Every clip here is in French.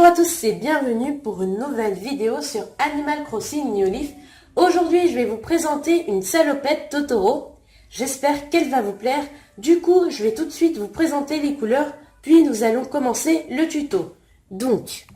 Bonjour à tous et bienvenue pour une nouvelle vidéo sur Animal Crossing New Leaf. Aujourd'hui, je vais vous présenter une salopette Totoro. J'espère qu'elle va vous plaire. Du coup, je vais tout de suite vous présenter les couleurs, puis nous allons commencer le tuto. Donc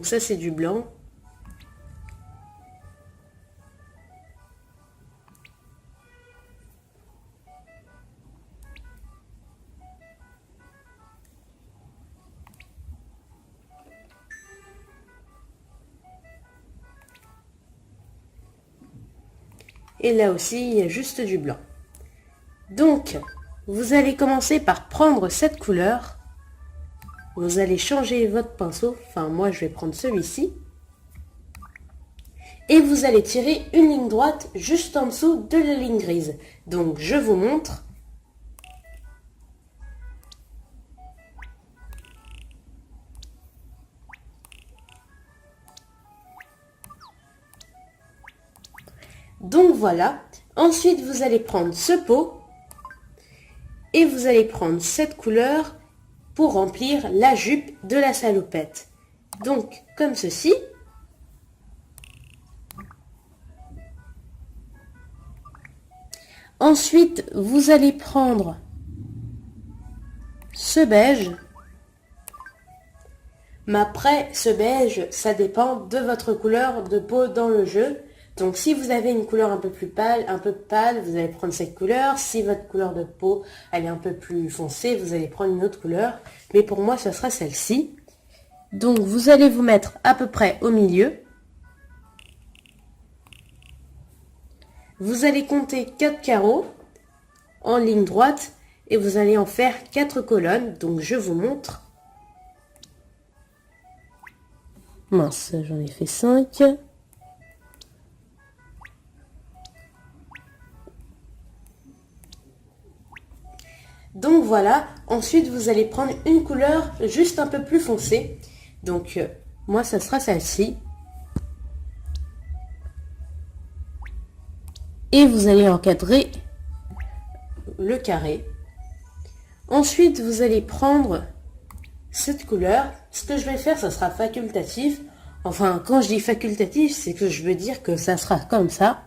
ça c'est du blanc. Et là aussi, il y a juste du blanc. Donc, vous allez commencer par prendre cette couleur. Vous allez changer votre pinceau. Enfin, moi, je vais prendre celui-ci. Et vous allez tirer une ligne droite juste en dessous de la ligne grise. Donc, je vous montre. Donc voilà, ensuite vous allez prendre ce pot et vous allez prendre cette couleur pour remplir la jupe de la salopette. Donc comme ceci. Ensuite vous allez prendre ce beige. Mais après ce beige, ça dépend de votre couleur de peau dans le jeu. Donc si vous avez une couleur un peu plus pâle, vous allez prendre cette couleur. Si votre couleur de peau, elle est un peu plus foncée, vous allez prendre une autre couleur. Mais pour moi, ce sera celle-ci. Donc vous allez vous mettre à peu près au milieu. Vous allez compter 4 carreaux en ligne droite et vous allez en faire 4 colonnes. Donc je vous montre. Mince, j'en ai fait 5. Donc voilà, ensuite vous allez prendre une couleur juste un peu plus foncée. Donc moi ça sera celle-ci. Et vous allez encadrer le carré. Ensuite vous allez prendre cette couleur. Ce que je vais faire, ça sera facultatif. Enfin, quand je dis facultatif, c'est que je veux dire que ça sera comme ça.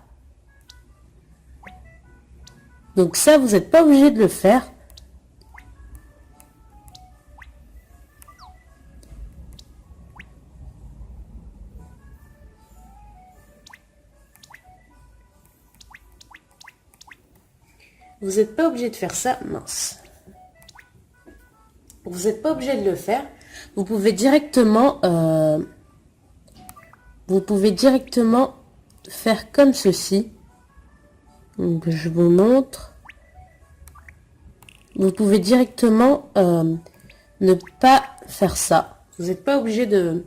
Donc ça, vous n'êtes pas obligé de le faire. Vous n'êtes pas obligé de faire ça, mince. Vous n'êtes pas obligé de le faire. Vous pouvez directement faire comme ceci. Donc je vous montre. Vous pouvez directement ne pas faire ça. Vous n'êtes pas obligé de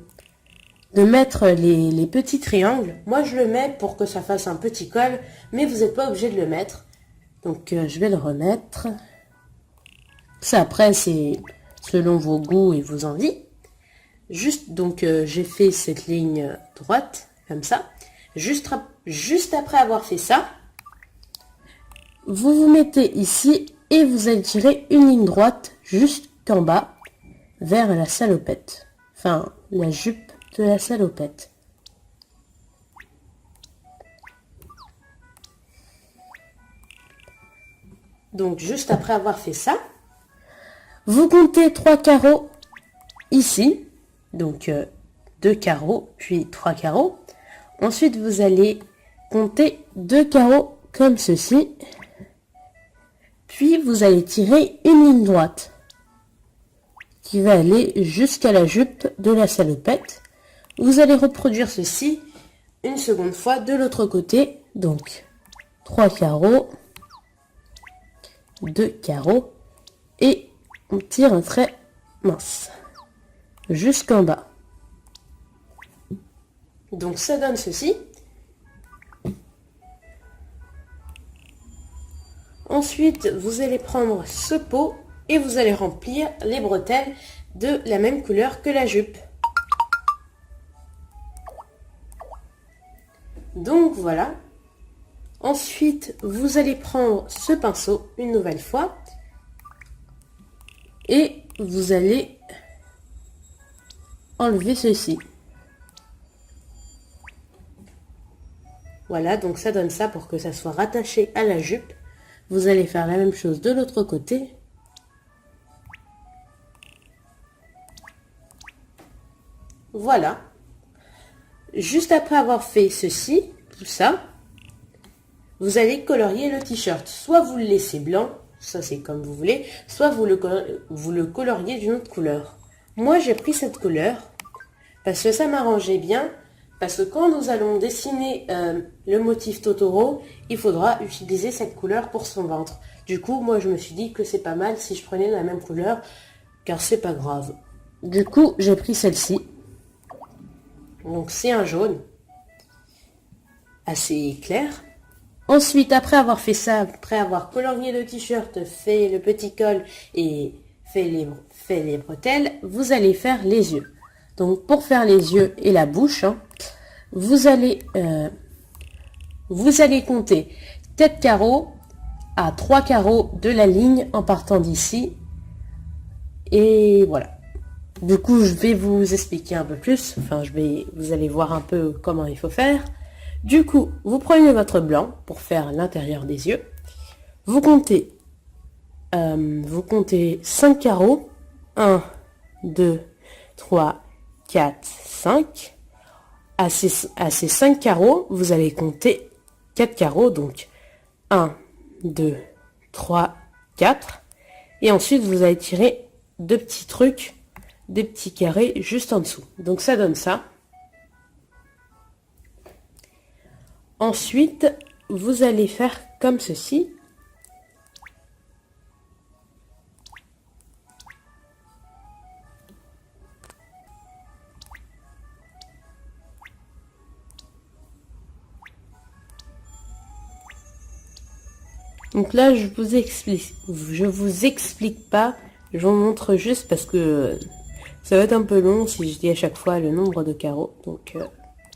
mettre les petits triangles. Moi je le mets pour que ça fasse un petit col, mais vous n'êtes pas obligé de le mettre. Donc je vais le remettre. Ça après c'est selon vos goûts et vos envies. Juste donc j'ai fait cette ligne droite comme ça. Juste après avoir fait ça, vous vous mettez ici et vous allez tirer une ligne droite jusqu'en bas vers la salopette. Enfin la jupe de la salopette. Donc juste après avoir fait ça, vous comptez 3 carreaux ici. Donc 2 carreaux, puis 3 carreaux. Ensuite, vous allez compter 2 carreaux comme ceci. Puis, vous allez tirer une ligne droite qui va aller jusqu'à la jupe de la salopette. Vous allez reproduire ceci une seconde fois de l'autre côté. Donc, 3 carreaux, 2 carreaux et on tire un trait mince jusqu'en bas. Donc ça donne ceci. Ensuite, vous allez prendre ce pot et vous allez remplir les bretelles de la même couleur que la jupe. Donc voilà. Ensuite, vous allez prendre ce pinceau une nouvelle fois et vous allez enlever ceci. Voilà, donc ça donne ça pour que ça soit rattaché à la jupe. Vous allez faire la même chose de l'autre côté. Voilà. Juste après avoir fait ceci, tout ça, vous allez colorier le t-shirt. Soit vous le laissez blanc, ça c'est comme vous voulez, soit vous le coloriez d'une autre couleur. Moi j'ai pris cette couleur parce que ça m'arrangeait bien, parce que quand nous allons dessiner le motif Totoro, il faudra utiliser cette couleur pour son ventre. Du coup, moi je me suis dit que c'est pas mal si je prenais la même couleur, car c'est pas grave. Du coup, j'ai pris celle-ci. Donc c'est un jaune assez clair. Ensuite, après avoir fait ça, après avoir colorié le t-shirt, fait le petit col et fait les bretelles, vous allez faire les yeux. Donc pour faire les yeux et la bouche, vous allez compter 4 carreaux à 3 carreaux de la ligne en partant d'ici. Et voilà. Du coup, je vais vous expliquer un peu plus. Enfin, vous allez voir un peu comment il faut faire. Du coup, vous prenez votre blanc pour faire l'intérieur des yeux. Vous comptez 5 carreaux. 1, 2, 3, 4, 5. À ces 5 carreaux, vous allez compter 4 carreaux. Donc, 1, 2, 3, 4. Et ensuite, vous allez tirer 2 petits trucs, des petits carrés juste en dessous. Donc, ça donne ça. Ensuite, vous allez faire comme ceci. Donc là, je vous explique pas, je vous montre juste parce que ça va être un peu long si je dis à chaque fois le nombre de carreaux. Donc,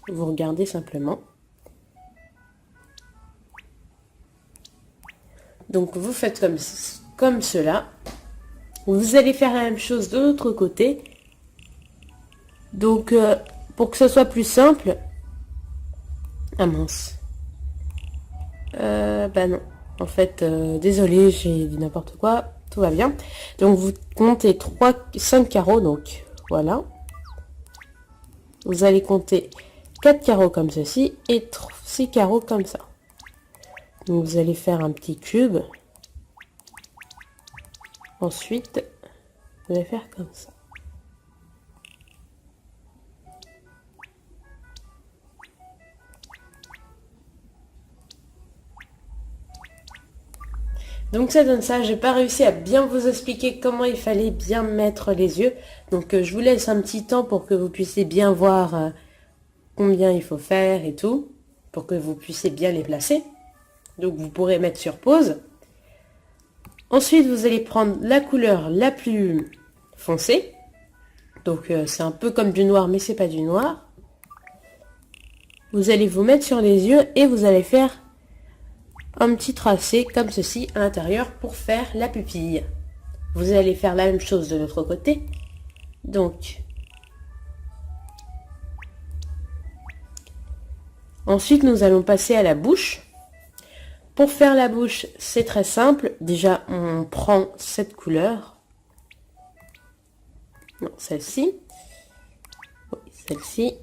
vous regardez simplement. Donc vous faites comme cela. Vous allez faire la même chose de l'autre côté. Donc pour que ce soit plus simple. Ah mince. Bah non. En fait, désolé, j'ai dit n'importe quoi. Tout va bien. Donc vous comptez 5 carreaux. Donc voilà. Vous allez compter 4 carreaux comme ceci et 6 carreaux comme ça. Donc vous allez faire un petit cube. Ensuite, vous allez faire comme ça. Donc ça donne ça. J'ai pas réussi à bien vous expliquer comment il fallait bien mettre les yeux. Donc je vous laisse un petit temps pour que vous puissiez bien voir combien il faut faire et tout. Pour que vous puissiez bien les placer. Donc vous pourrez mettre sur pause. Ensuite, vous allez prendre la couleur la plus foncée. Donc c'est un peu comme du noir, mais c'est pas du noir. Vous allez vous mettre sur les yeux et vous allez faire un petit tracé comme ceci à l'intérieur pour faire la pupille. Vous allez faire la même chose de l'autre côté. Donc, ensuite nous allons passer à la bouche. Pour faire la bouche, c'est très simple. Déjà, on prend cette couleur. Non, celle-ci. Oui, celle-ci.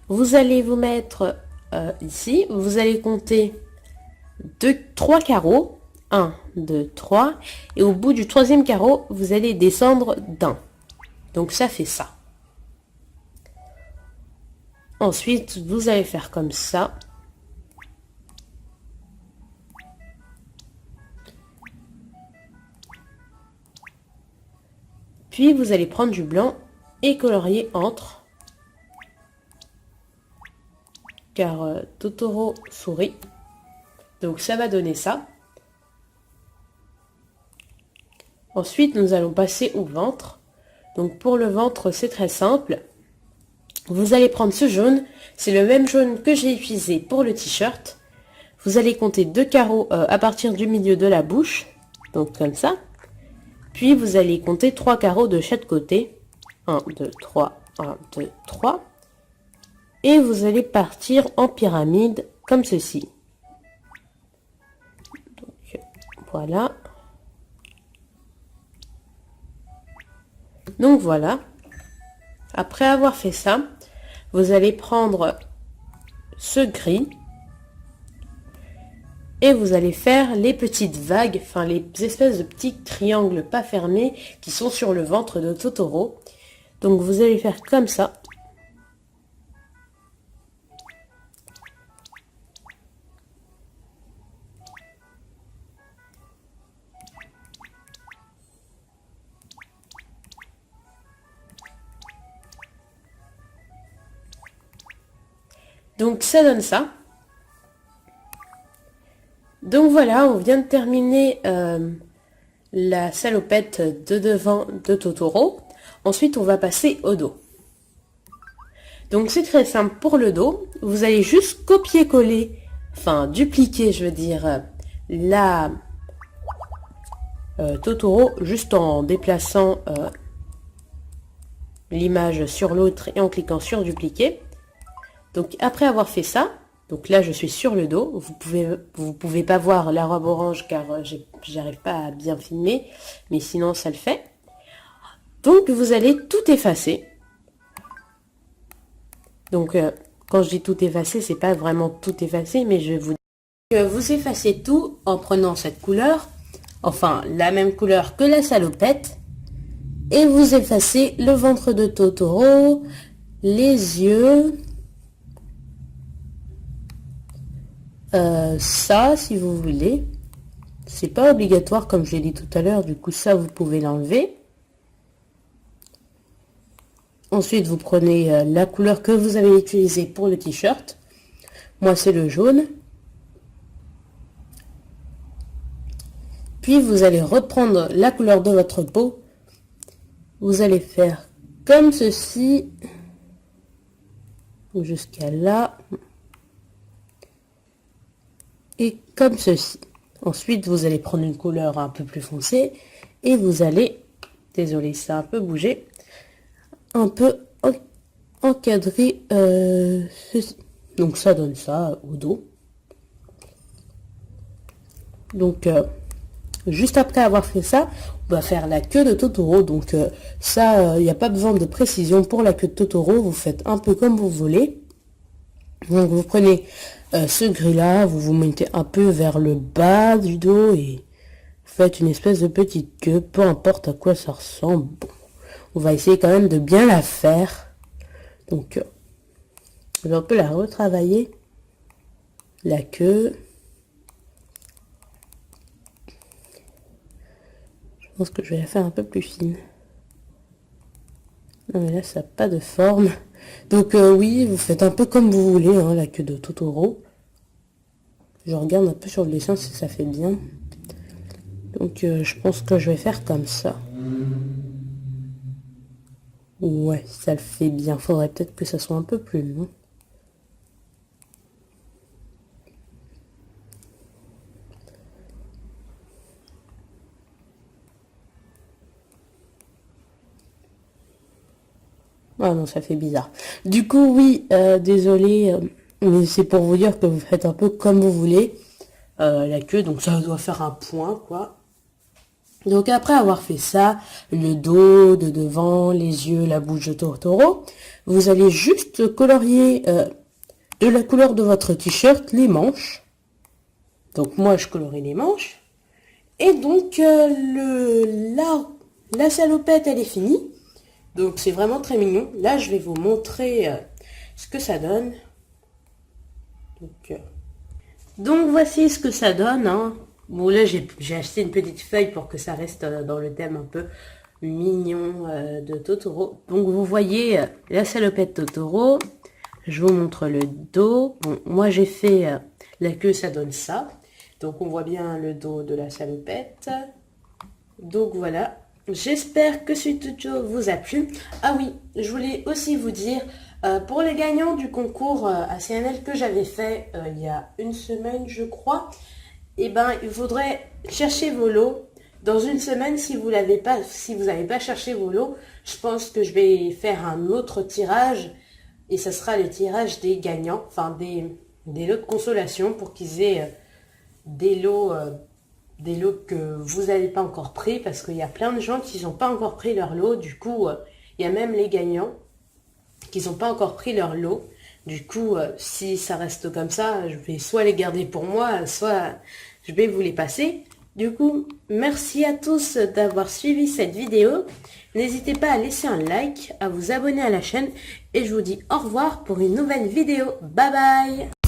Vous allez vous mettre ici. Vous allez compter 3 carreaux. 1, 2, 3. Et au bout du 3e carreau, vous allez descendre d'un. Donc, ça fait ça. Ensuite, vous allez faire comme ça. Puis vous allez prendre du blanc et colorier entre. Car Totoro sourit. Donc ça va donner ça. Ensuite, nous allons passer au ventre. Donc pour le ventre, c'est très simple. Vous allez prendre ce jaune, c'est le même jaune que j'ai utilisé pour le t-shirt. Vous allez compter 2 carreaux à partir du milieu de la bouche, donc comme ça. Puis vous allez compter 3 carreaux de chaque côté. 1, 2, 3, 1, 2, 3. Et vous allez partir en pyramide comme ceci. Donc, voilà. Donc voilà. Après avoir fait ça, vous allez prendre ce gris et vous allez faire les petites vagues, enfin les espèces de petits triangles pas fermés qui sont sur le ventre de Totoro. Donc vous allez faire comme ça. Donc ça donne ça. Donc voilà, on vient de terminer la salopette de devant de Totoro. Ensuite, on va passer au dos. Donc c'est très simple pour le dos. Vous allez juste copier-coller, enfin dupliquer, je veux dire, la Totoro, juste en déplaçant l'image sur l'autre et en cliquant sur dupliquer. Donc après avoir fait ça, donc là je suis sur le dos, vous pouvez pas voir la robe orange car j'arrive pas à bien filmer, mais sinon ça le fait. Donc vous allez tout effacer. Donc quand je dis tout effacer, c'est pas vraiment tout effacer, mais je vous dis que vous effacez tout en prenant cette couleur, enfin la même couleur que la salopette, et vous effacez le ventre de Totoro, les yeux. Ça, si vous voulez, c'est pas obligatoire comme je l'ai dit tout à l'heure, du coup ça vous pouvez l'enlever. Ensuite vous prenez la couleur que vous avez utilisée pour le t-shirt. Moi c'est le jaune. Puis vous allez reprendre la couleur de votre peau. Vous allez faire comme ceci jusqu'à là. Et comme ceci. Ensuite, vous allez prendre une couleur un peu plus foncée et vous allez, désolé, ça a un peu bougé, un peu encadrer ceci. Donc ça donne ça au dos. Donc juste après avoir fait ça, on va faire la queue de Totoro. Donc ça, il n'y a pas besoin de précision pour la queue de Totoro. Vous faites un peu comme vous voulez. Donc vous prenez ce gris là, vous vous mettez un peu vers le bas du dos et vous faites une espèce de petite queue, peu importe à quoi ça ressemble. Bon, on va essayer quand même de bien la faire. Donc je vais un peu la retravailler, la queue. Je pense que je vais la faire un peu plus fine. Non mais là ça n'a pas de forme. Donc oui, vous faites un peu comme vous voulez, hein, la queue de Totoro. Je regarde un peu sur le dessin si ça fait bien. Donc je pense que je vais faire comme ça. Ouais, ça le fait bien. Faudrait peut-être que ça soit un peu plus long. Ah non, ça fait bizarre. Du coup, oui, désolé, mais c'est pour vous dire que vous faites un peu comme vous voulez. La queue, donc ça doit faire un point, quoi. Donc après avoir fait ça, le dos de devant, les yeux, la bouche de Totoro, vous allez juste colorier de la couleur de votre t-shirt les manches. Donc moi, je colorie les manches. Et donc, la salopette, elle est finie. Donc c'est vraiment très mignon. Là, je vais vous montrer ce que ça donne. Donc voici ce que ça donne. Hein. Bon là, j'ai acheté une petite feuille pour que ça reste dans le thème un peu mignon de Totoro. Donc vous voyez la salopette Totoro. Je vous montre le dos. Bon, moi j'ai fait la queue, ça donne ça. Donc on voit bien le dos de la salopette. Donc voilà. j'espère que ce tuto vous a plu. Ah oui, je voulais aussi vous dire, pour les gagnants du concours ACNL que j'avais fait il y a une semaine, je crois, eh ben, il faudrait chercher vos lots. Dans une semaine, si vous n'avez pas cherché vos lots, je pense que je vais faire un autre tirage. Et ça sera le tirage des gagnants, enfin des lots de consolation pour qu'ils aient des lots que vous n'avez pas encore pris. Parce qu'il y a plein de gens qui n'ont pas encore pris leur lot. Du coup, il y a même les gagnants qui n'ont pas encore pris leur lot. Du coup, si ça reste comme ça, je vais soit les garder pour moi, soit je vais vous les passer. Du coup, merci à tous d'avoir suivi cette vidéo. N'hésitez pas à laisser un like, à vous abonner à la chaîne et je vous dis au revoir pour une nouvelle vidéo. Bye bye!